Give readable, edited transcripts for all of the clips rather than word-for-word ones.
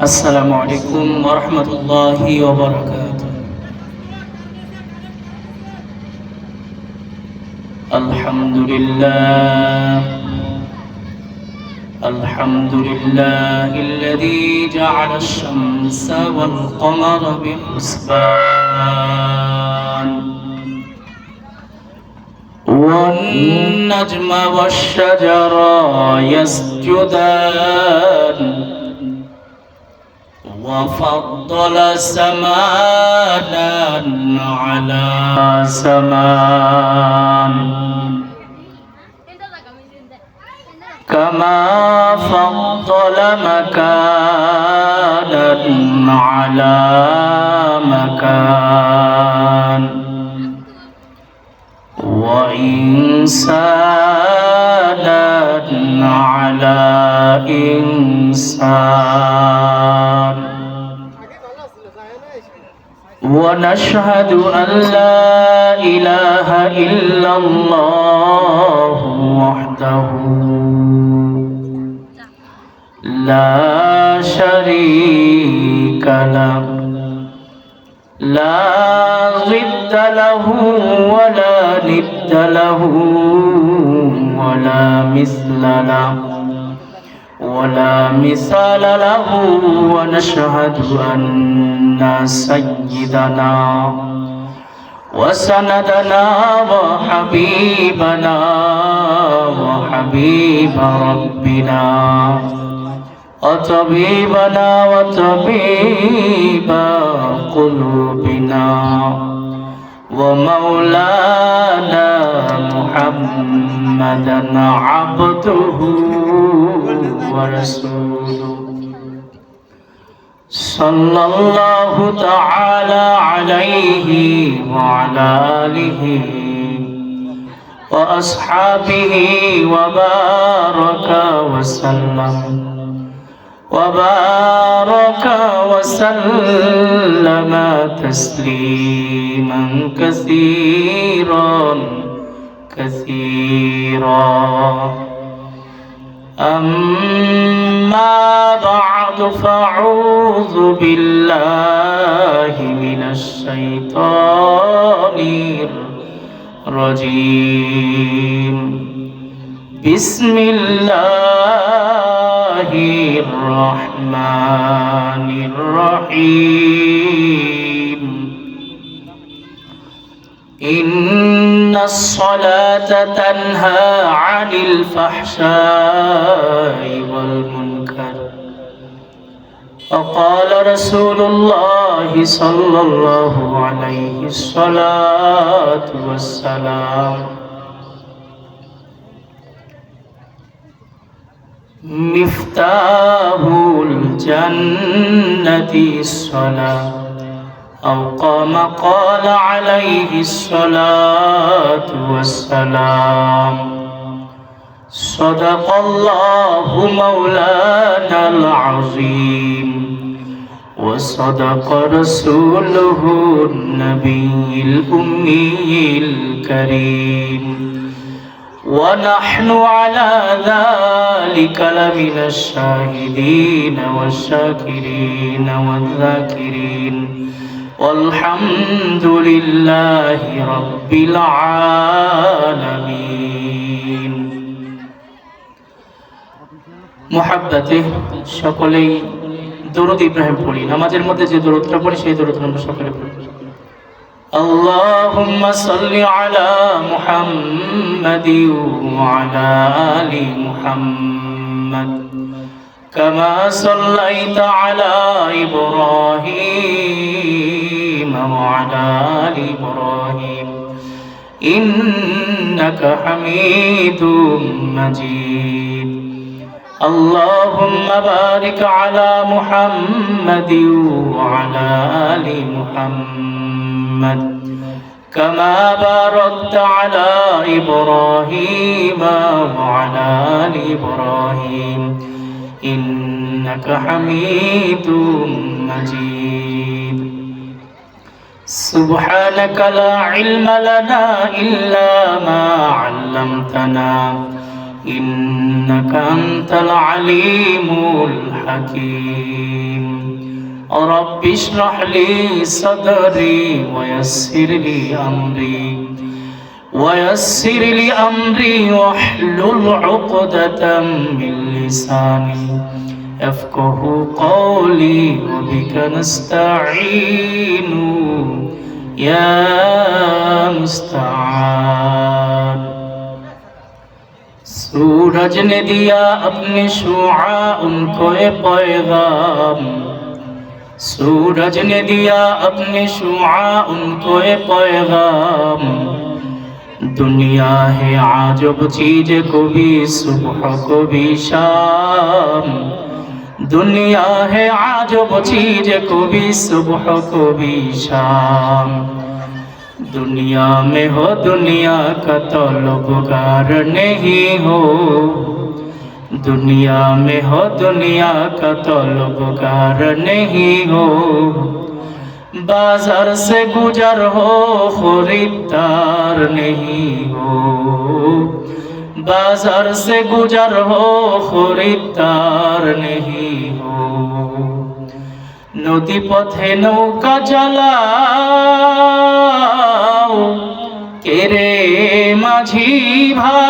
السلام عليكم ورحمة الله وبركاته. الحمد لله الذي جعل الشمس والقمر بحسبان والنجم والشجر يسجدان وفضل سمانا على سمان كما فضل مكانا على مكان وإنسانا على إنسان ونشهد أن لا إله إلا الله وحده لا شريك له لا ضد له ولا ند له ولا مثل له ولا مثال له ونشهد أن سيدنا وسندنا وحبيبنا وحبيب ربنا وطبيبنا وطبيب قلوبنا ومولانا محمدا عبده ورسوله صلى الله تعالى عليه وعلى آله وأصحابه وبارك وسلم تسليما كثيرا أما بعد فأعوذ بالله من الشيطان الرجيم بسم الله الرحمن الرحيم إن الصلاة تنهى عن الفحشاء والمنكر وقال رسول الله صلى الله عليه الصلاة والسلام مفتاح الجنة الصلاة أو كما قال عليه الصلاة والسلام صدق الله مولانا العظيم وصدق رسوله النبي الأمي الكريم ونحن على ذلك لمن الشاهدين والشاكرين والذاكرين والحمد لله رب العالمين محبته সকলেই দরুদ ইব্রাহিম পড়ি নামাজের মধ্যে যে দরুদটা পড়ি সেই দরুদ আমরা সকলে পড়ি اللهم صل على محمد وعلى آل محمد كما صليت على إبراهيم وعلى آل إبراهيم إنك حميد مجيد اللهم بارك على محمد وعلى آل محمد كما باركت على إبراهيم وعلى آل إبراهيم إنك حميد مجيد سبحانك لا علم لنا إلا ما علمتنا إنك أنت العليم الحكيم رب اشرح لي صدري ويسر لي أمري واحلل عقدة من لساني يفقه قولي وبك نستعين يا مستعان सूरज ने दिया अपने शुआ उनको ये पैगाम सूरज ने दिया अपने शुआ उनको ये पैगाम दुनिया है आजब चीज को भी सुबह को भी शाम दुनिया है आजब चीज को भी सुबह को भी शाम दुनिया में हो दुनिया का तलबगार नहीं हो दुनिया में हो दुनिया का तलबगार नहीं हो बाजार से गुजर हो खरीदार नहीं हो बाजार से गुजर हो खरीदार नहीं हो नदी पथे नौका चालाओ केरे माझी भाई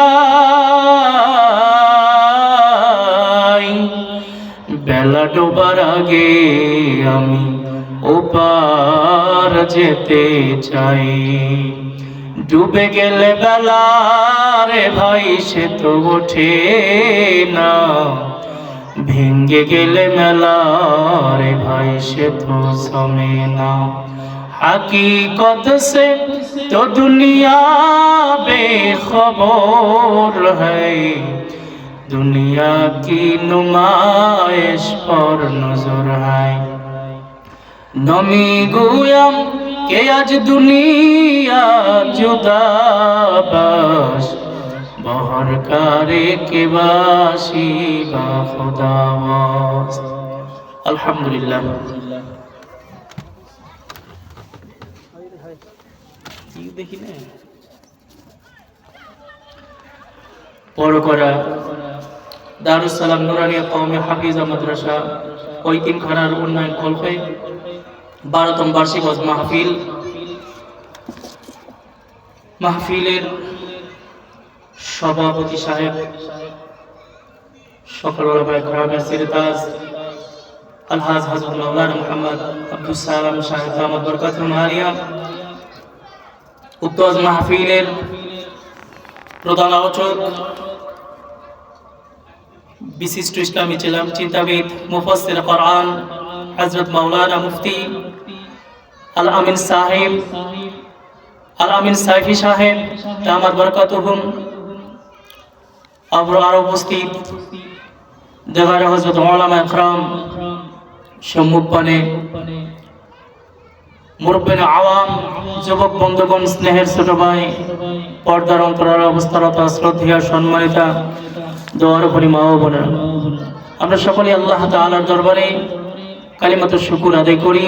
बेला डोবার আগে আমি ওপার যেতে চাই ডুবে গেলে বেলা রে ভাই সে তো ওঠে না ভেঙ্গে গেলে মেলা রে ভাই সে তো সমে না हकीकत से तो दुनिया बेखबर है दुनिया की नुमाइश पर नजर है नमी गुयम के आज दुनिया जुदाबाश बहर कारे के बाशी बा खुदावास अल्हम्दुलिल्लाह দেখি না পরকরা দারুস সালাম নুরানিয়া কওমি হাফিজা মাদ্রাসা ওই তিনখানার উন্নয়ন কল্পে 12তম বার্ষিক ওয়াজ মাহফিলের সভাপতি সাহেব সকল ওলামায়ে কেরামের সিরতাজ আলহাজ হযরত মাওলানা মুহাম্মদ আব্দুস সালাম সাহেব দামাত বরকাতুল আলিয়া উক্ত মাহফিলের প্রধান আলোচক বিশিষ্ট ইসলামী চিন্তাবিদ মুফাসসির কোরআন হযরত মাওলানা মুফতি আল আমিন সাইফি সাহেব দামাত বরকাতুহুম আরো উপস্থিত দেওয়ারে হযরত উলামা ইকরাম সম্মুখপানে মুরব্বিন আওয়াম যুবক বন্ধুগণ স্নেহের ছোট ভাই পর্দার অন্তরাল অবস্থারত শ্রদ্ধেয় সম্মানিতা দোয়ার ভরি মা ও বোনেরা আমরা সকলে আল্লাহ তাআলার দরবারে কালিমাতুশ শুকর আদায় করি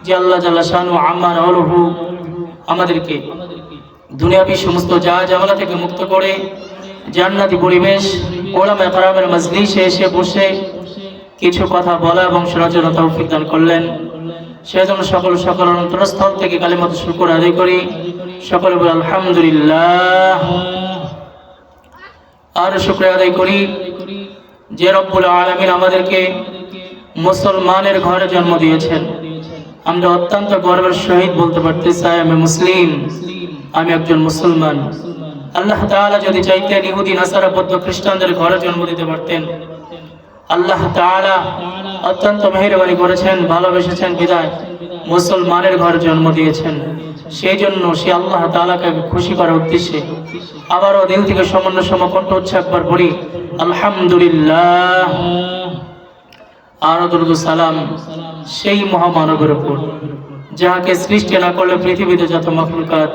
যে আল্লাহ জাল্লা শানু আম্মা আলহু আমাদেরকে দুনিয়াবী সমস্ত ঝামেলা থেকে মুক্ত করে জান্নাতি পরিবেশ উলামায়ে কেরামের মজলিসে এসে বসে কিছু কথা বলা এবং শোনার জন্য তৌফিক দান করলেন সেজন্য সকল অন্তরস্থল থেকে কালিমাতুশ শুকর আদায় করি সকলে বলি আলহামদুলিল্লাহ আর শুকরিয়া আদায় করি যে রব্বুল আলামিন আমাদেরকে মুসলমানের ঘরে জন্ম দিয়েছেন আমরা অত্যন্ত গর্বের সহিত বলতে পারতেছি আমি মুসলিম আমি একজন মুসলমান আল্লাহ তাআলা যদি চাইতেন ইহুদি নাসারা বৌদ্ধ খ্রিস্টানদের ঘরে জন্ম দিতে পারতেন আল্লাহ তাআলা অত্যন্ত মেহেরবানি করেছেন ভালোবেসেছেন বিদায় মুসলমানের ঘরে জন্ম দিয়েছেন সেই জন্য সে আল্লাহ তাআলাকে খুশি করার উদ্দেশ্যে আবারও দিল থেকে সামান্য সমকণ্ঠ উচ্চারণ একবার পড়ি আলহামদুলিল্লাহ আর দরুদ সালাম সেই মহামানবের উপর যাকে সৃষ্টি না করলে পৃথিবীতে যত মাখলুকাত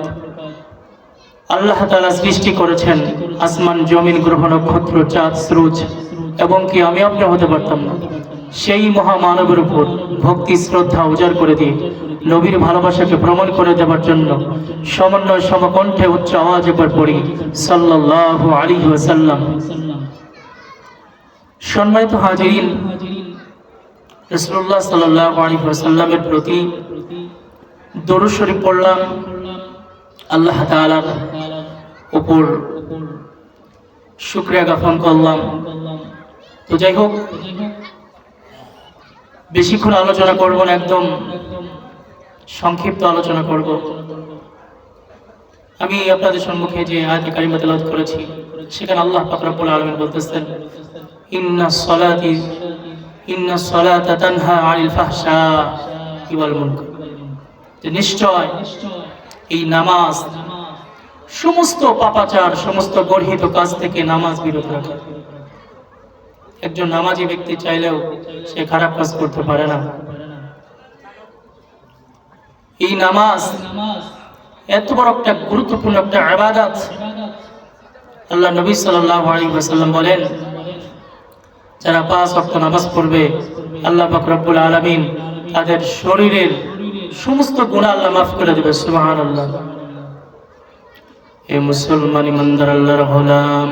আল্লাহ তাআলা সৃষ্টি করেছেন আসমান জমিন গ্রহ নক্ষত্র চাঁদ সূর্য এবং কি আমি আপনি হতে পারতাম না সেই মহামানবের উপর ভক্তি শ্রদ্ধা উজাড় করে দিয়ে নবীর ভালোবাসাকে প্রমাণ করে দেওয়ার জন্য সমন্বয় সমকণ্ঠে উচ্চ আওয়াজ একবার পড়ি সাল্লাল্লাহু আলাইহি ওয়াসাল্লাম। সম্মানিত হাজিরিন, রাসূলুল্লাহ সাল্লাল্লাহু আলাইহি ওয়াসাল্লামের প্রতি দরুদ শরীফ পড়লাম, আল্লাহ তাআলার উপর শুকরিয়া জ্ঞাপন করলাম। তো যাই হোক, বেশিক্ষণ আলোচনা করব না, একদম সংক্ষিপ্ত আলোচনা করব। আমি আপনাদের সম্মুখে যে আয়াতে কারিমা তেলাওয়াত করেছি, সেখানে আল্লাহ পাক রব্বুল আলামিন বলতেছেন, ইন্নাস সালাতা তানহা আনিল ফাহশাই ওয়াল মুনকার, যে নিশ্চয় এই নামাজ সমস্ত পাপাচার, সমস্ত গর্হিত কাজ থেকে নামাজ বিরত রাখে। একজন নামাজি ব্যক্তি চাইলেও সে খারাপ কাজ করতে পারে না। এই নামাজ এত বড় একটা গুরুত্বপূর্ণ একটা ইবাদত। আল্লাহ নবী সাল্লাল্লাহু আলাইহি ওয়াসাল্লাম বলেন, যারা 5 ওয়াক্ত নামাজ পড়বে, আল্লাহ পাক রব্বুল আলামিন তাদের শরীরের সমস্ত গুনাহ আল্লাহ মাফ করে দেবে। সুবহানাল্লাহ। এ মুসলমান ইমানদার আল্লাহর গোলাম,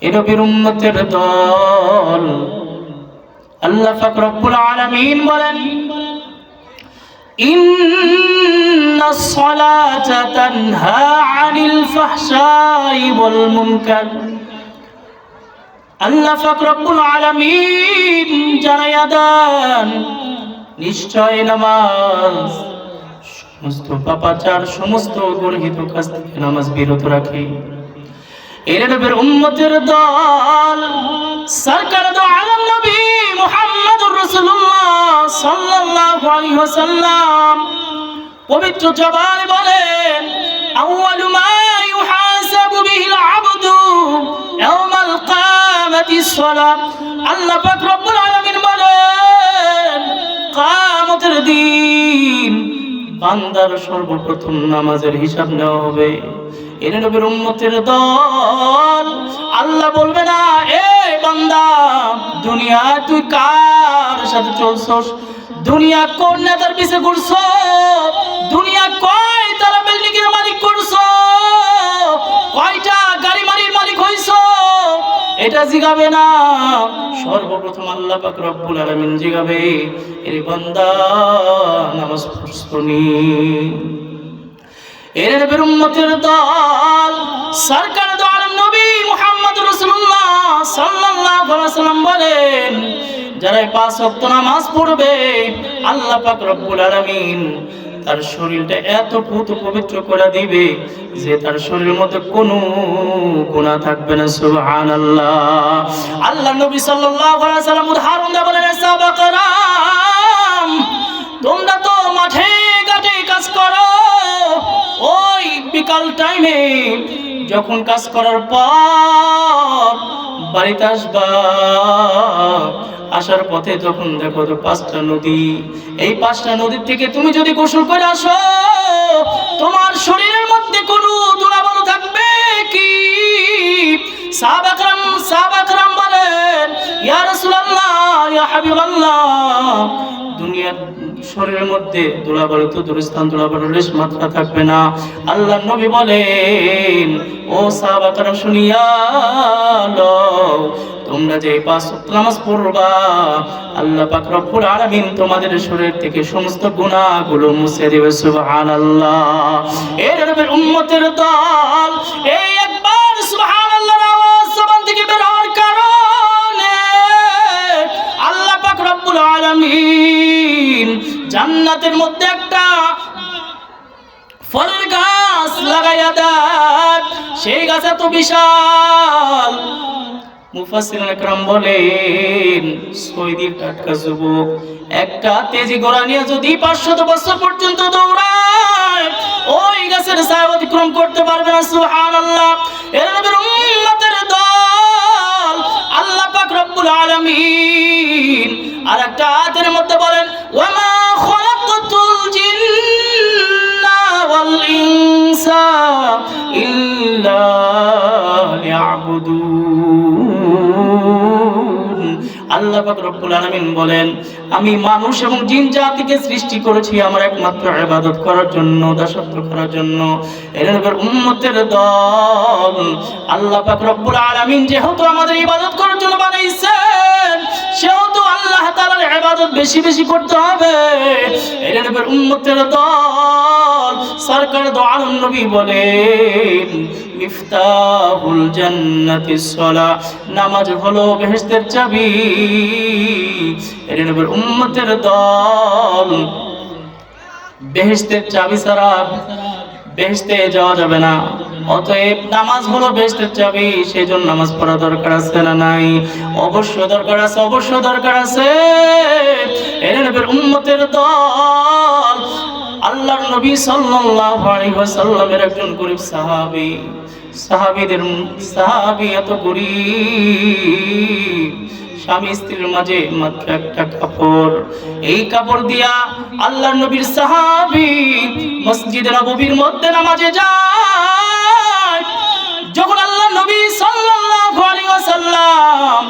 এ নবীর উম্মতের দল, আল্লাহ পাক রব্বুল আলামিন বলেন, ইন্নাস সালাতা তানহা আনিল ফাহশাই ওয়াল মুনকার। আল্লাহ পাক রব্বুল আলামিন জানায়া দেন, নিশ্চয় নামাজ সমস্ত পাপাচার, সমস্ত গর্হিত কাজ থেকে নামাজ বিরত রাখে। এর নবীর উম্মতের দল, সরকার দো আলম নবী মুহাম্মদুর রাসূলুল্লাহ সাল্লাল্লাহু আলাইহি ওয়াসাল্লাম পবিত্র জবানে বলেন, আউয়ালু মা ইউহাসাবু বিহিল আবদু ইয়াওমাল কিয়ামাতিস সালাত। আল্লাহ পাক রব্বুল আলামিন বলেন, কিয়ামতের দিন বান্দার সর্বপ্রথম নামাজের হিসাব নেওয়া হবে। এর নবীর উম্মতের দল, আল্লাহ বলবে না, এ বান্দা, দুনিয়া তুই কার সাথে চলছস, দুনিয়া কোন নেতার পিছে ঘুরছ, দুনিয়া কয় তারা বিল্ডিং এর মালিক করছ, কয়টা গাড়ি মালির মালিক হইছ, এটা জিগাবে না। সর্বপ্রথম আল্লাহ পাক রব্বুল আলামিন জিগাবে, এর বান্দা নামাজ পড়ছনি। এর নবীর উম্মতের দল, সরকার দো আলম নবী মুহাম্মদুর রাসূলুল্লাহ সাল্লাল্লাহু আলাইহি ওয়াসাল্লাম বলেন, যারা 5 ওয়াক্ত নামাজ পড়বে, আল্লাহ পাক রব্বুল আলামিন তার শরীরটা এত পবিত্র করে দিবে যে তার শরীরের মধ্যে কোনো গুনাহ থাকবে না। সুবহানাল্লাহ। আল্লাহ নবী সাল্লাল্লাহু আলাইহি ওয়াসাল্লাম উদাহরণ দিয়ে বলেন, সাহাবাকরাম, তোমরা তো মাঠে ঘাটে কাজ করো, ওই বিকাল টাইমে যখন কাজ করার পর বাড়িতে আসবা, আসার পথে তখন দেখো তো 5টা নদী, এই 5টা নদীর থেকে তুমি যদি গোসল করে আসো, তোমার শরীরের মধ্যে কোনো দুর্বল থাকবে কি? সাহাবাকরাম বলেন, ইয়া রাসূলুল্লাহ, ইয়া হাবিবাল্লাহ, দুনিয়ার শরীরের মধ্যে দুলাবাল তো দুরস্থান দুলাবাল লেশ মাত্রা থাকবে না। আল্লাহ নবী বলেন, ও সাহাবাকরাম শুনিয়া লও, তোমরা যে 5 ওয়াক্ত নামাজ পড়বা, আল্লাহ পাক রব্বুল আলামিন তোমাদের শরীর থেকে সমস্ত গুনাহগুলো মুছে দেবে। সুবহানাল্লাহ। এর নবীর উম্মতের দল, এই একবার সুবহানাল্লাহর আওয়াজ জবান থেকে বের হওয়ার কারণে আল্লাহ পাক রব্বুল আলামিন জান্নাতের মধ্যে একটা ফলের গাছ লাগাইয়া দেন। সেই গাছ এত বিশাল, মুফাসসিরিন একরাম বলেন, সৈদির টাটকা যুবক একটা তেজি ঘোড়া নিয়ে যদি 500 বছর পর্যন্ত দৌড়ায়, ওই গাছের ছায়া অতিক্রম করতে পারবে না। সুবহানাল্লাহ। এর নবীর উম্মতের দল, আল্লাহ পাক রব্বুল আলামিন আরেকটা আয়াতের মধ্যে বলেন, ওয়া মা খালাকাতুল জিন্না ওয়াল ইনসা ইল্লা লিয়াবুদুন। আল্লাহ পাক রব্বুল আলামিন বলেন, আমি মানুষ এবং জিন জাতিকে সৃষ্টি করেছি আমার একমাত্র ইবাদত করার জন্য, দাসত্ব করার জন্য। এর নবীর উম্মতের দল, আল্লাহ পাক রব্বুল আলামিন যেহেতু আমাদের ইবাদত করার জন্য বানাইছেন, সেহেতু আল্লাহ তাআলার ইবাদত বেশি বেশি করতে হবে। এর নবীর উম্মতের দল সরকার দো আলম নবী বলেন মিফতাহুল জান্নাতিস সালাহ, নামাজ হলো বেহেশতের চাবি। এর নবীর উম্মতের দল বেহেশতের চাবি ছাড়া বেহেশতে যাওয়া যাবে না। অতএব নামাজ হলো বেহেশতের চাবি, সেজন্য নামাজ পড়া দরকার আছে না নাই? অবশ্যই দরকার আছে, অবশ্যই দরকার আছে। এর নবীর উম্মতের দল আল্লাহর নবী সাল্লাল্লাহু আলাইহি ওয়াসাল্লামের একজন গরীব সাহাবী এত গরীব, স্বামী স্ত্রীর মাঝে মাত্র একটা কাপড়, এই কাপড় দিয়া আল্লাহর নবীর সাহাবী মসজিদে নববীর মধ্যে নামাজে যায়। যখন আল্লাহর নবী সাল্লাল্লাহু আলাইহি ওয়াসাল্লাম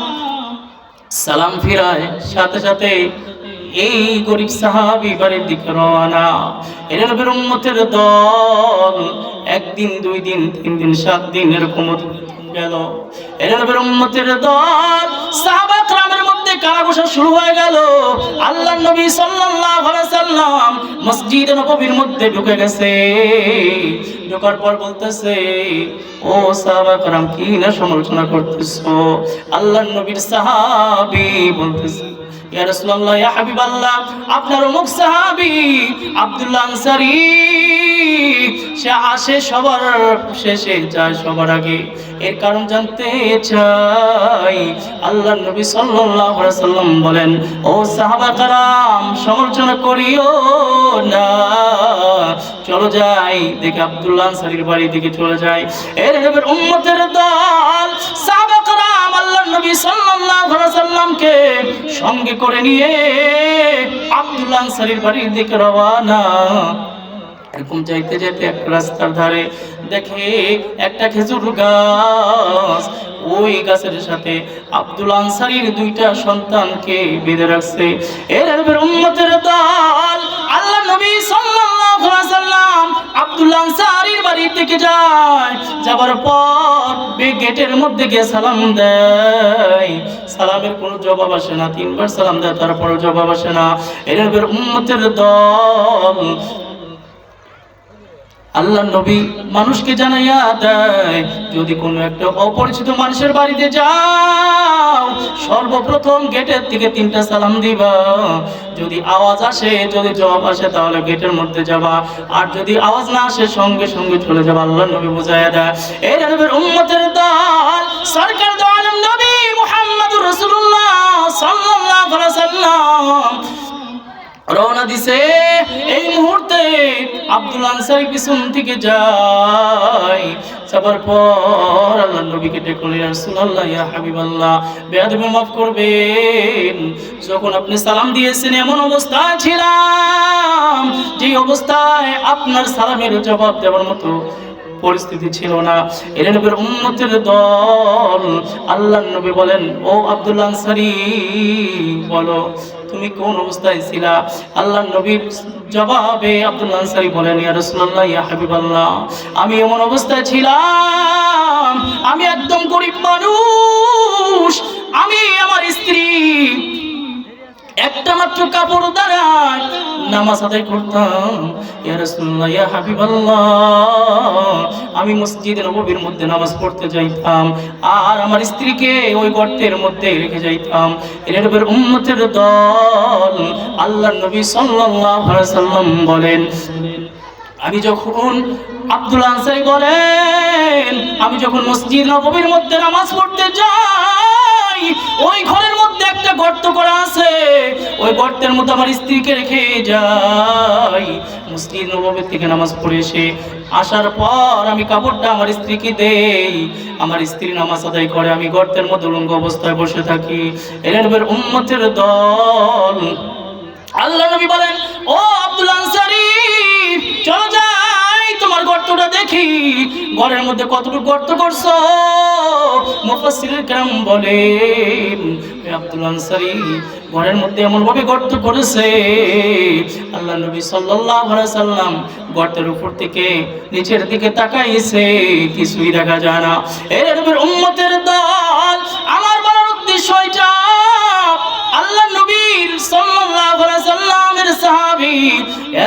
সালাম ফিরায়, সাথে সাথে এই গরীব সাহাবী বাড়ির দিকে রওনা। এর নবীর উম্মতের দল একদিন, 2 দিন, 3 দিন, 7 দিন এরকম গেল। এর নবীর উম্মতের দল সাহাবা کرامের মধ্যে কানাঘুষা শুরু হয়ে গেল। আল্লাহর নবী সাল্লাল্লাহু আলাইহি ওয়াসাল্লাম মসজিদে নববীর মধ্যে ঢুকে গেছে। ঢোকার পর বলতেছে, ও সাহাবা کرام কি না সমালোচনা করতেছো? আল্লাহর নবীর সাহাবী বলতেছে, ইয়া রাসূলুল্লাহ, ইয়া হাবিবাল্লাহ, আপনার অমুক সাহাবী আব্দুল্লাহ আনসারী, সে আসে সবার শেষে, যায় সবার আগে। এর কারণ জানতে চাই। আল্লাহর নবী সাল্লাল্লাহু আলাইহি ওয়াসাল্লাম বলেন, ও সাহাবা کرام, সমালোচনা করিও না, চলো যাই। দেখে আব্দুল্লাহ আনসারীর বাড়ি দিকে চলে যায়। এর নবীর উম্মতের দল সাহাবা کرام আল্লাহর নবী সাল্লাল্লাহু আলাইহি ওয়াসাল্লামকে সঙ্গে করে নিয়ে আব্দুল্লাহ আনসারীর বাড়ির দিকে রওনা। এরকম যাইতে যেতে একটা রাস্তার ধারে দেখে একটা খেজুর গাছ, ওই গাছের সাথে আব্দুল্লাহ আনসারীর 2টা সন্তানকে বেঁধে রাখছে। এর নবীর উম্মতের দল আল্লাহর নবী সাল্লাল্লাহু আলাইহি ওয়াসাল্লাম আব্দুল্লাহ আনসারীর বাড়ি থেকে যায়। যাবার পর গেটের মধ্যে গিয়ে সালাম দেয়, সালামের কোনো জবাব আসে না। 3বার সালাম দেয়, তারপরও জবাব আসে না। এর নবীর উম্মতের দল আল্লাহর নবী মানুষকে জানাইয়া দেয়, যদি কোনো একটা অপরিচিত মানুষের বাড়িতে যাও, সর্বপ্রথম গেটের দিকে 3টা সালাম দিবা। যদি আওয়াজ আসে, যদি জবাব আসে, তাহলে গেটের মধ্যে যাবা, আর যদি আওয়াজ না আসে সঙ্গে সঙ্গে চলে যাবা। আল্লাহর নবী বুঝাইয়া দেয়। এই নবীর উম্মতের দল সরকার দো আলম নবী মুহাম্মদুর রাসূলুল্লাহ সাল্লাল্লাহু আলাইহি ওয়াসাল্লাম রওনা দিছে। এই মুহূর্তে আব্দুল্লাহ আনসারী পিছন থেকে যায়। যাবার পর আল্লাহর নবীকে ডেকে, ইয়া রাসূলুল্লাহ, ইয়া হাবিবাল্লাহ, বেয়াদবি মাফ করবেন, যখন আপনি সালাম দিয়েছেন এমন অবস্থায় ছিলাম যে অবস্থায় আপনার সালামের জবাব দেওয়ার মতো পরিস্থিতি ছিল না। এর নবীর উম্মতের দল আল্লাহর নবী বলেন, ও আব্দুল্লাহ আনসারী, বলো তুমি কোন অবস্থায় ছিলা? আল্লাহর নবীর জবাবে আব্দুল্লাহ আনসারী বলেন, ইয়া রাসূলুল্লাহ, ইয়া হাবিবাল্লাহ, আমি এমন অবস্থায় ছিলাম, আমি একদম গরীব মানুষ, আমি আমার স্ত্রী একটা মাত্র কাপড় দ্বারা নামাজ আদায় করতাম। ইয়া রাসূলুল্লাহ, ইয়া হাবিবাল্লাহ, আমি মসজিদে নববীর মধ্যে নামাজ পড়তে যাইতাম, আর আমার স্ত্রীকে ওই গর্তের মধ্যে রেখে যাইতাম। এর নবীর উম্মতের দল আল্লাহর নবী সাল্লাল্লাহু আলাইহি ওয়াসাল্লাম বলেন, আমি যখন আব্দুল্লাহ আনসারী বলেন, আমি যখন মসজিদ নববীর মধ্যে নামাজ পড়তে যাই, ওই ঘরের মধ্যে একটা গর্ত করা আছে, ওই গর্তের মধ্যে আমার স্ত্রীকে রেখে যাই। মসজিদ নববী থেকে নামাজ পড়ে এসে আসার পর আমি কাপড়টা আমার স্ত্রীকে দেই, আমার স্ত্রী নামাজ আদায় করে, আমি গর্তের মধ্যে উলঙ্গ অবস্থায় বসে থাকি। এর নবীর উম্মতের দল আল্লাহর নবী বলেন, ও আব্দুল্লাহ আনসারী, চলো যাই, তোমার গর্তটা দেখি, ঘরের মধ্যে কতটুকু গর্ত করছো। মুফাসসিরুল কিরাম বলেন, আব্দুল্লাহ আনসারী ঘরের মধ্যে এমন ভাবে গর্ত করেছে, আল্লাহর নবী সাল্লাল্লাহু আলাইহি ওয়াসাল্লাম গর্তের উপর থেকে নিচের দিকে তাকাইছে, কিছুই দেখা যায় না। এর নবীর উম্মতের দল আমার বলার উদ্দেশ্য এটা, আল্লাহর নবীর সাল্লাল্লাহু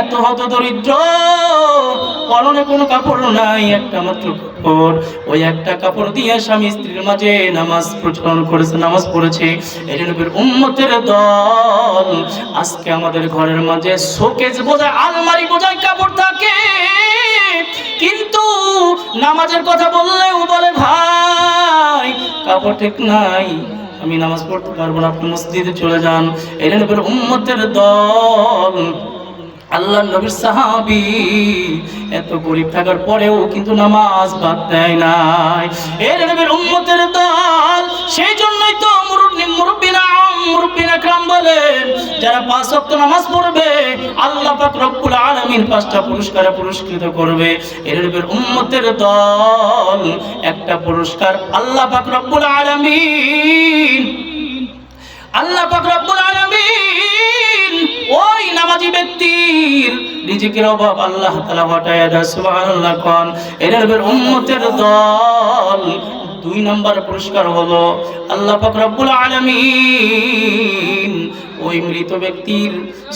এত হত দরিদ্র, পরনে কোনো কাপড় নাই, একটা মাত্র কাপড়, ওই একটা কাপড় দিয়ে স্বামী স্ত্রীর মাঝে নামাজ প্রচলন করেছে, নামাজ পড়েছে। এই নবীর উম্মতের দল, আজকে আমাদের ঘরের মাঝে শোকেস বোঝায়, আলমারি বোঝায় কাপড় থাকে, কিন্তু নামাজের কথা বললেও বলে ভাই কাপড় ঠিক নাই, আমি নামাজ পড়তে পারবো না, আপনি মসজিদে চলে যান। এই নবীর উম্মতের দল, আল্লাহ নবীর সাহাবী, এত গরিব থাকার পরেও কিন্তু নামাজ বাদ দেয় নাই। এর নবীর উম্মতের দল, সেই জন্যই তো মুরব্বিনা کرام বলেন, যারা 5 ওয়াক্ত নামাজ পড়বে আল্লাহ পাক রব্বুল আলামিন 5টা পুরস্কারে পুরস্কৃত করবে। এর নবীর উম্মতের দল, একটা পুরস্কার আল্লাহ পাক রব্বুল আলামিন, আল্লাহ পাক রব্বুল আলামিন ওই নামাজি ব্যক্তির রিজিকের অভাব আল্লাহ তাআলা হটায়া দেয়। সুবহানাল্লাহ কোন। এর নবীর উম্মতের দল, 2 নম্বর পুরস্কার হলো আল্লাহ পাক রব্বুল আলামিন ওই মৃত ব্যক্তির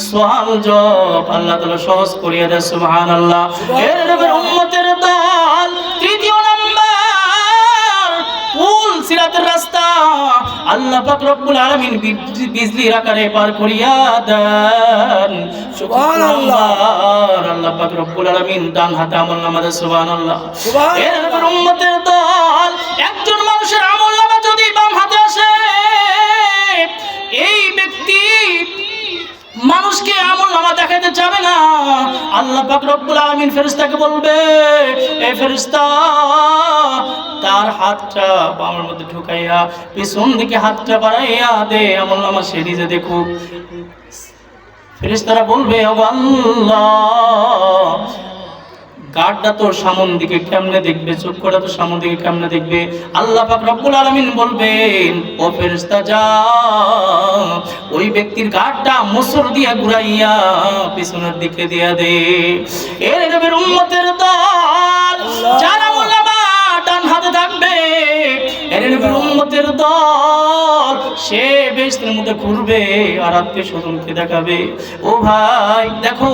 সওয়াল জব আল্লাহ তাআলা সহজ করিয়া দেয়। সুবহানাল্লাহ। এর নবীর উম্মতের দল, 3য় নাম্বার পুল সিরাতের রাস্তা আল্লাহ পাক রব্বুল আলামিন বিজলির আকারে পার করিয়া দেন। সুবহানাল্লাহ। আল্লাহ পাক রব্বুল আলামিন ডান হাতে আমলনামা দেন। সুবহানাল্লাহ। এর নবীর উম্মতের দল, একজন মানুষের আমলনামা যদি বাম হাতে আসে, এই ব্যক্তি মানুষকে আমলনামা দেখাতে যাবে না, আল্লাহ পাক রব্বুল আলামিন ফেরেশতাকে বলবে, এই ফেরেশতা তার হাতটা বামের মধ্যে ঢুকাইয়া পিছন দিকে হাতটা বাড়াইয়া দে, আমলনামা সে নিজে দেখুক। ফেরেশতারা বলবে, ও আল্লাহ, গাড়টা তো সামন দিকে কেমনে দেখবে, চক্ষুটা তো সামন দিকে কেমনে দেখবে? আল্লাহ পাক রব্বুল আলামিন বলবেন, ও ফেরেশতা যা ওই ব্যক্তির গাড়টা মোচড় দিয়া ঘুরাইয়া পিছনের দিকে দিয়া দে। এর নবীর উম্মতের দল, যারা আমলনামা ডান হাতে থাকবে, এর নবীর উম্মতের দল, সে বেহেশতের মধ্যে ঘুরবে আর আত্মীয় স্বজনকে দেখাবে, ও ভাই দেখো